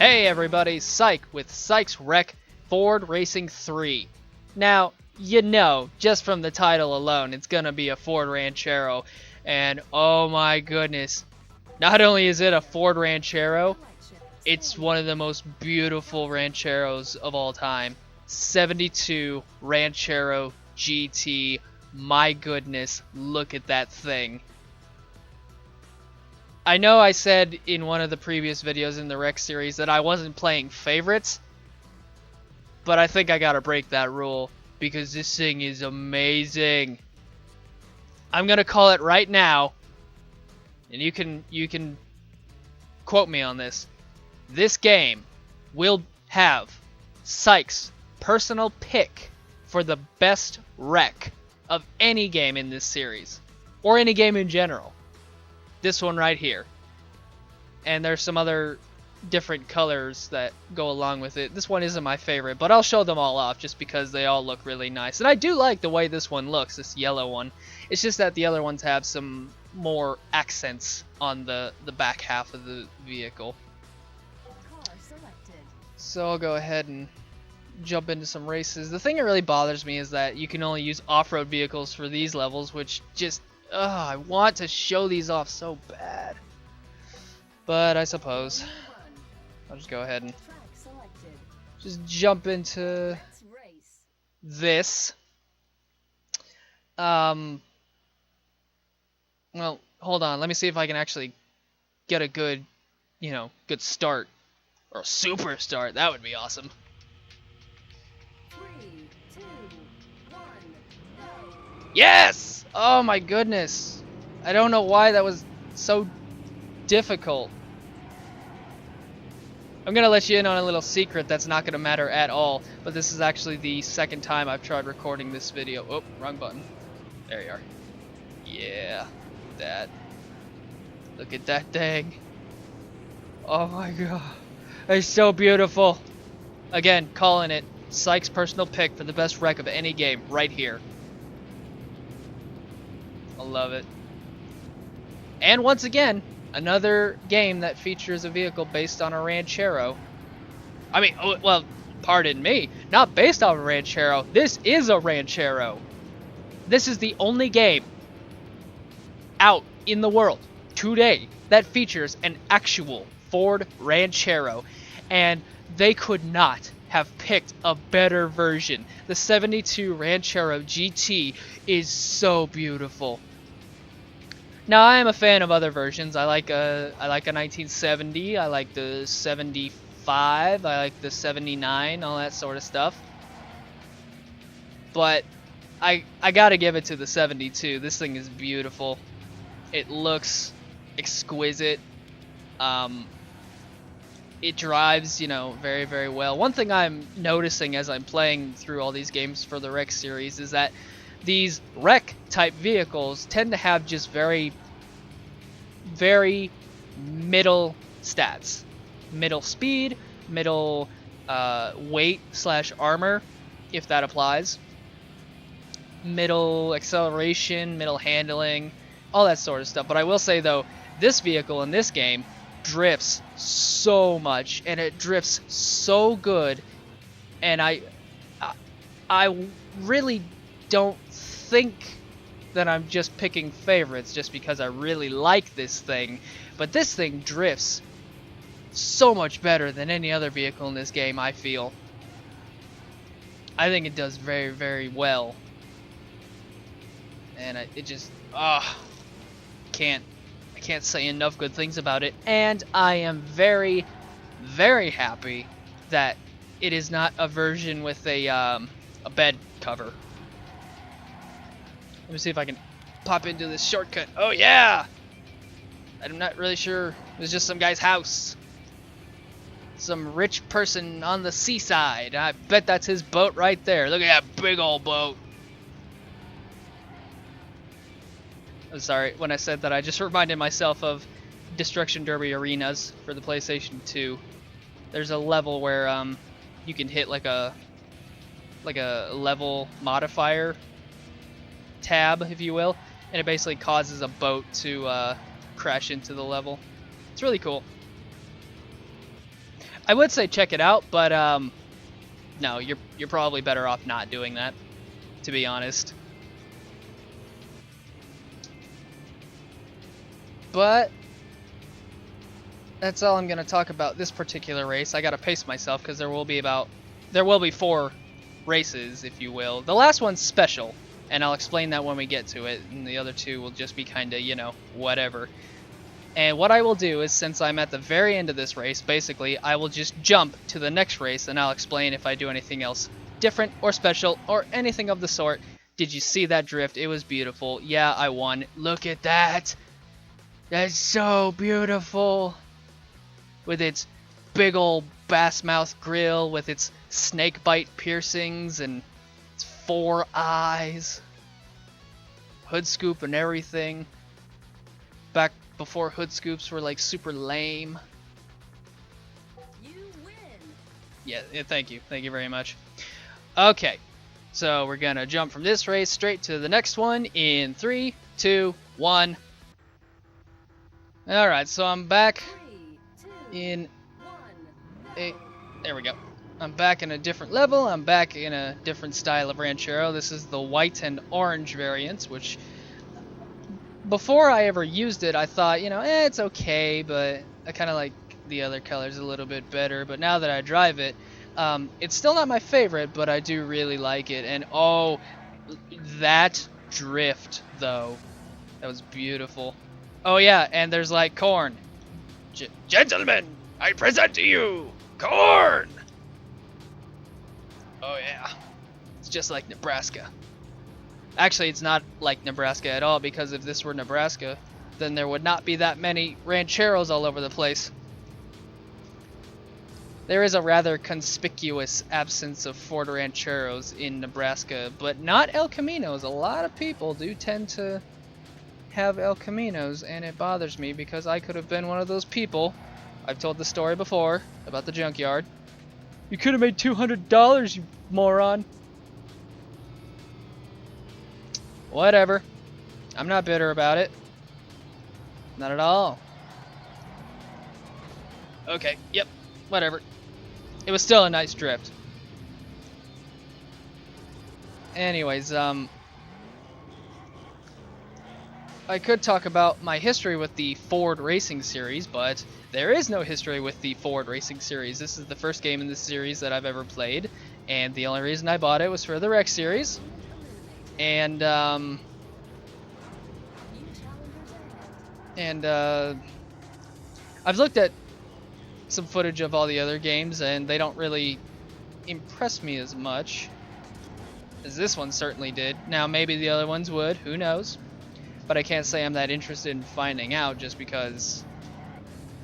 Hey everybody, Psych with Psych's Wreck Ford Racing 3. Now, you know, just from the title alone, it's gonna be a Ford Ranchero, and oh my goodness, not only is it a Ford Ranchero, it's one of the most beautiful Rancheros of all time. 72 Ranchero GT, my goodness, look at that thing. I know I said in one of the previous videos in the Wreck series that I wasn't playing favorites, but I think I gotta break that rule because this thing is amazing. I'm gonna call it right now, and you can quote me on this. This game will have Psych's personal pick for the best wreck of any game in this series, or any game in general. This one right here. And there's some other different colors that go along with it. This one isn't my favorite, but I'll show them all off just because they all look really nice. And I do like the way this one looks, this yellow one. It's just that the other ones have some more accents on the back half of the vehicle. So I'll go ahead and jump into some races. The thing that really bothers me is that you can only use off-road vehicles for these levels, which just... I want to show these off so bad. But I suppose I'll just go ahead and just jump into this. Well, hold on. Let me see if I can actually get a good, good start. Or a super start. That would be awesome. 3, 2, 1, go. Yes! Oh my goodness. I don't know why that was so difficult. I'm gonna let you in on a little secret that's not gonna matter at all, but this is actually the second time I've tried recording this video. Oh, wrong button. There you are. Yeah, that. Look at that thing. Oh my god. It's so beautiful. Again, calling it Psych's personal pick for the best wreck of any game right here. I love it. And once again, another game that features a vehicle based on a Ranchero. I mean, well, pardon me, not based on a Ranchero. This is a Ranchero. This is the only game out in the world today that features an actual Ford Ranchero, and they could not have picked a better version. The 72 Ranchero GT is so beautiful. Now I am a fan of other versions. I like a 1970. I like the 75. I like the 79. All that sort of stuff. But I gotta give it to the 72. This thing is beautiful. It looks exquisite. It drives, very, very well. One thing I'm noticing as I'm playing through all these games for the Wreck series is that these Wreck type vehicles tend to have just very, very middle stats. Middle speed, middle weight / armor, if that applies. Middle acceleration, middle handling, all that sort of stuff. But I will say though, this vehicle in this game drifts so much, and it drifts so good, and I really don't think that I'm just picking favorites just because I really like this thing, but this thing drifts so much better than any other vehicle in this game. I feel I think it does very, very well, and it just I can't say enough good things about it, and I am very, very happy that it is not a version with a bed cover. Let me see if I can pop into this shortcut. Oh yeah! I'm not really sure. It was just some guy's house. Some rich person on the seaside. I bet that's his boat right there. Look at that big old boat. I'm sorry, when I said that, I just reminded myself of Destruction Derby Arenas for the PlayStation 2. There's a level where you can hit like a level modifier tab, if you will, and it basically causes a boat to crash into the level. It's really cool. I would say check it out, but no, you're probably better off not doing that, to be honest. But that's all I'm gonna talk about this particular race. I gotta pace myself because there will be 4 races, if you will. The last one's special, and I'll explain that when we get to it, and the other 2 will just be kind of, you know, whatever. And what I will do is, since I'm at the very end of this race, basically, I will just jump to the next race, and I'll explain if I do anything else different or special or anything of the sort. Did you see that drift? It was beautiful. Yeah, I won. Look at that. That's so beautiful. With its big old bass mouth grill, with its snake bite piercings and its 4 eyes. Hood scoop and everything. Back before hood scoops were like super lame. You win. Yeah, thank you. Thank you very much. Okay, so we're gonna jump from this race straight to the next one in 3, 2, 1. Alright, so I'm back 3, 2, in 1. there we go. I'm back in a different level. I'm back in a different style of Ranchero. This is the white and orange variants, which before I ever used it, I thought, you know, it's okay, but I kind of like the other colors a little bit better. But now that I drive it, it's still not my favorite, but I do really like it. And oh, that drift, though. That was beautiful. Oh, yeah, and there's like corn. Gentlemen, I present to you corn! Oh, yeah. It's just like Nebraska. Actually, it's not like Nebraska at all, because if this were Nebraska, then there would not be that many rancheros all over the place. There is a rather conspicuous absence of Ford rancheros in Nebraska, but not El Caminos. A lot of people do tend to have El Caminos, and it bothers me because I could have been one of those people. I've told the story before about the junkyard. You could have made $200, you moron. Whatever. I'm not bitter about it. Not at all. Okay, yep, whatever. It was still a nice drift. Anyways, I could talk about my history with the Ford Racing Series, but there is no history with the Ford Racing Series. This is the first game in this series that I've ever played, and the only reason I bought it was for the Wreck Series. And I've looked at some footage of all the other games, and they don't really impress me as much as this one certainly did. Now, maybe the other ones would, who knows? But I can't say I'm that interested in finding out just because,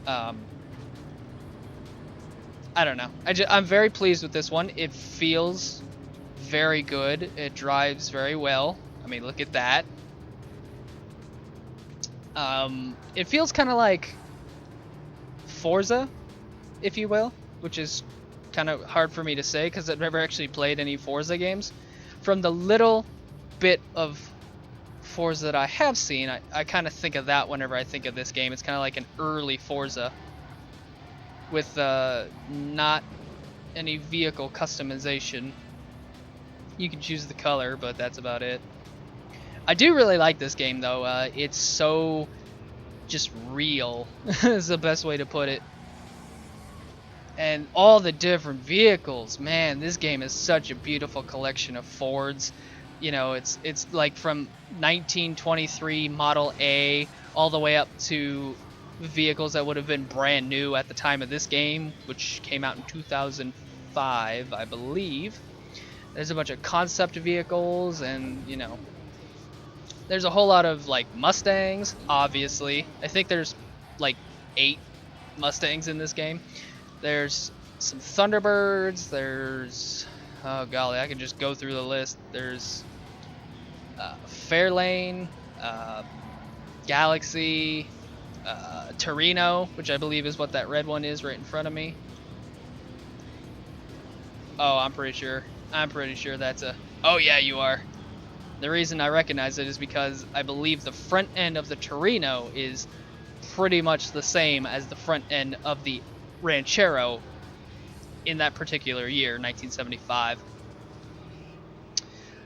I don't know. I'm very pleased with this one. It feels very good. It drives very well. I mean, look at that. It feels kind of like Forza, if you will, which is kind of hard for me to say because I've never actually played any Forza games. From the little bit of Forza that I have seen, I kind of think of that whenever I think of this game. It's kind of like an early Forza with not any vehicle customization. You can choose the color, but that's about it. I do really like this game, though. It's so just real is the best way to put it. And all the different vehicles, man, this game is such a beautiful collection of Fords. You know, it's like from 1923 Model A all the way up to vehicles that would have been brand new at the time of this game, which came out in 2005, I believe. There's a bunch of concept vehicles, and, you know, there's a whole lot of, like, Mustangs, obviously. I think there's, like, 8 Mustangs in this game. There's some Thunderbirds, there's, oh golly, I can just go through the list. There's Fairlane, Galaxy, Torino, which I believe is what that red one is right in front of me. Oh, I'm pretty sure that's a, oh yeah, you are. The reason I recognize it is because I believe the front end of the Torino is pretty much the same as the front end of the Ranchero in that particular year, 1975.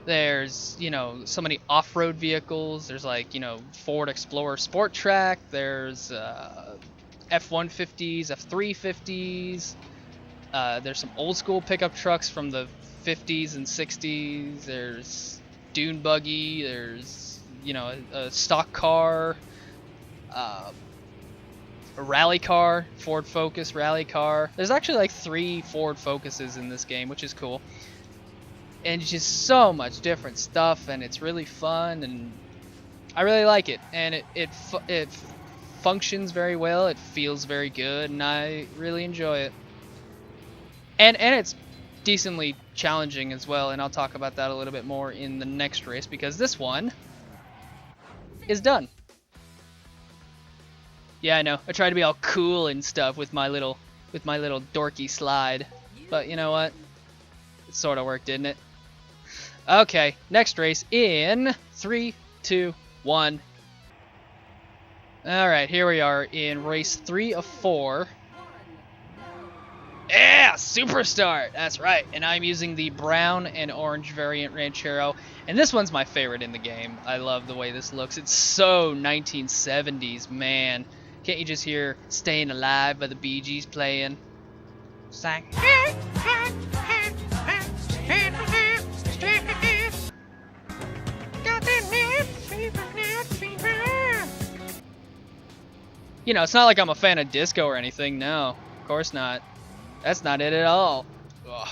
There's, you know, so many off-road vehicles. There's like, you know, Ford Explorer Sport Track. There's F-150s, F-350s. There's some old school pickup trucks from the 50s and 60s. There's dune buggy. There's, you know, a stock car, a rally car, Ford Focus rally car. There's actually like 3 Ford Focuses in this game, which is cool. And just so much different stuff, and it's really fun, and I really like it. And it functions very well. It feels very good, and I really enjoy it. And it's decently challenging as well, and I'll talk about that a little bit more in the next race, because this one is done. Yeah, I know. I tried to be all cool and stuff with my little dorky slide, but you know what? It sort of worked, didn't it? Okay, next race in 3, 2, 1. Alright, here we are in race 3 of 4. Yeah, Superstar! That's right, and I'm using the brown and orange variant Ranchero, and this one's my favorite in the game. I love the way this looks. It's so 1970s, man. Can't you just hear Staying Alive by the Bee Gees playing? Psych. You know, it's not like I'm a fan of disco or anything. No, of course not. That's not it at all. Ugh.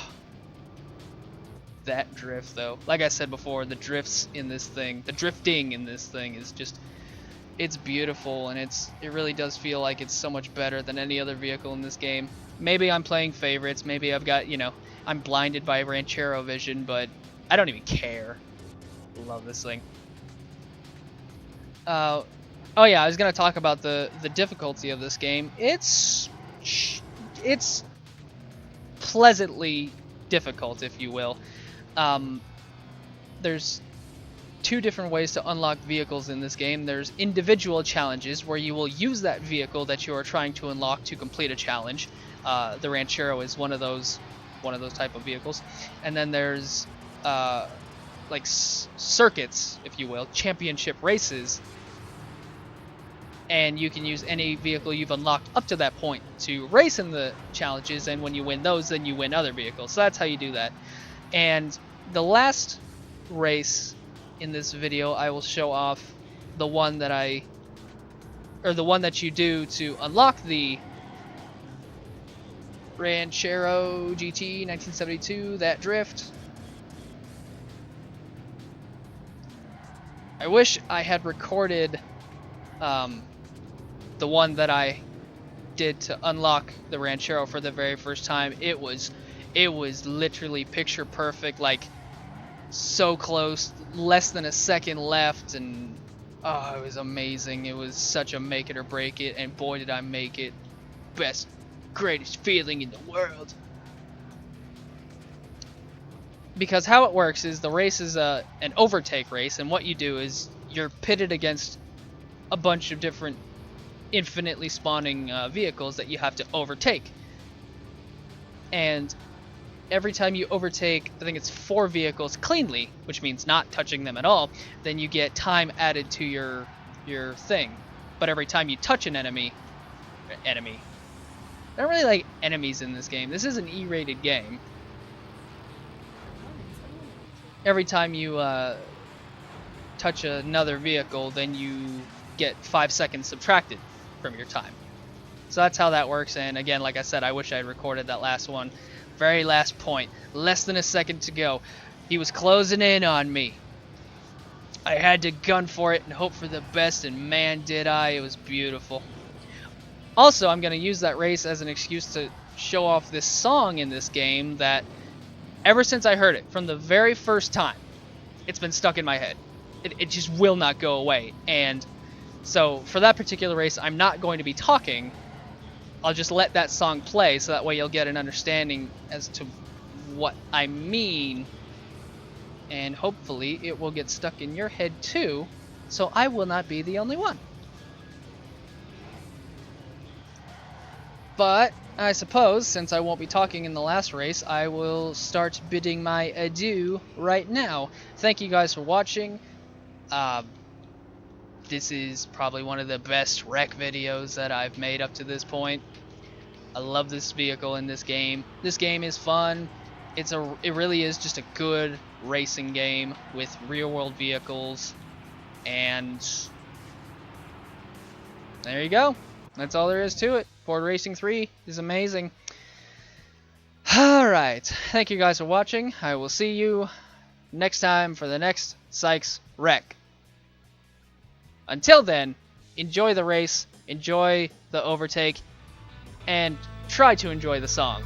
That drift, though. Like I said before, the drifting in this thing is just, it's beautiful, and it really does feel like it's so much better than any other vehicle in this game. Maybe I'm playing favorites. Maybe I've got, you know, I'm blinded by Ranchero vision, but I don't even care. Love this thing. Oh yeah, I was gonna talk about the difficulty of this game. It's pleasantly difficult, if you will. There's 2 different ways to unlock vehicles in this game. There's individual challenges where you will use that vehicle that you are trying to unlock to complete a challenge. The Ranchero is one of those type of vehicles. And then there's like circuits, if you will, championship races. And you can use any vehicle you've unlocked up to that point to race in the challenges, and when you win those, then you win other vehicles. So that's how you do that. And the last race in this video, I will show off the one that you do to unlock the Ranchero GT 1972, that drift. I wish I had recorded the one that I did to unlock the Ranchero for the very first time. It was literally picture perfect, like so close, less than a second left, and oh, it was amazing. It was such a make it or break it, and boy did I make it. Best, greatest feeling in the world. Because how it works is the race is an overtake race, and what you do is you're pitted against a bunch of different infinitely spawning vehicles that you have to overtake. And every time you overtake, I think it's 4 vehicles cleanly, which means not touching them at all, then you get time added to your thing. But every time you touch an enemy, I don't really like enemies in this game. This is an E-rated game. Every time you touch another vehicle, then you get 5 seconds subtracted from your time. So that's how that works. And again, like I said, I wish I had recorded that last one. Very last point, less than a second to go. He was closing in on me. I had to gun for it and hope for the best, and man did I. It was beautiful. Also, I'm going to use that race as an excuse to show off this song in this game that ever since I heard it, from the very first time, it's been stuck in my head. It just will not go away. And so for that particular race, I'm not going to be talking. I'll just let that song play, so that way you'll get an understanding as to what I mean. And hopefully it will get stuck in your head too, so I will not be the only one. But I suppose, since I won't be talking in the last race, I will start bidding my adieu right now. Thank you guys for watching. This is probably one of the best wreck videos that I've made up to this point. I love this vehicle in this game. This game is fun. It really is just a good racing game with real-world vehicles, and there you go. That's all there is to it. Ford Racing 3 is amazing. Alright, thank you guys for watching. I will see you next time for the next Psych's wreck. Until then, enjoy the race, enjoy the overtake, and try to enjoy the song.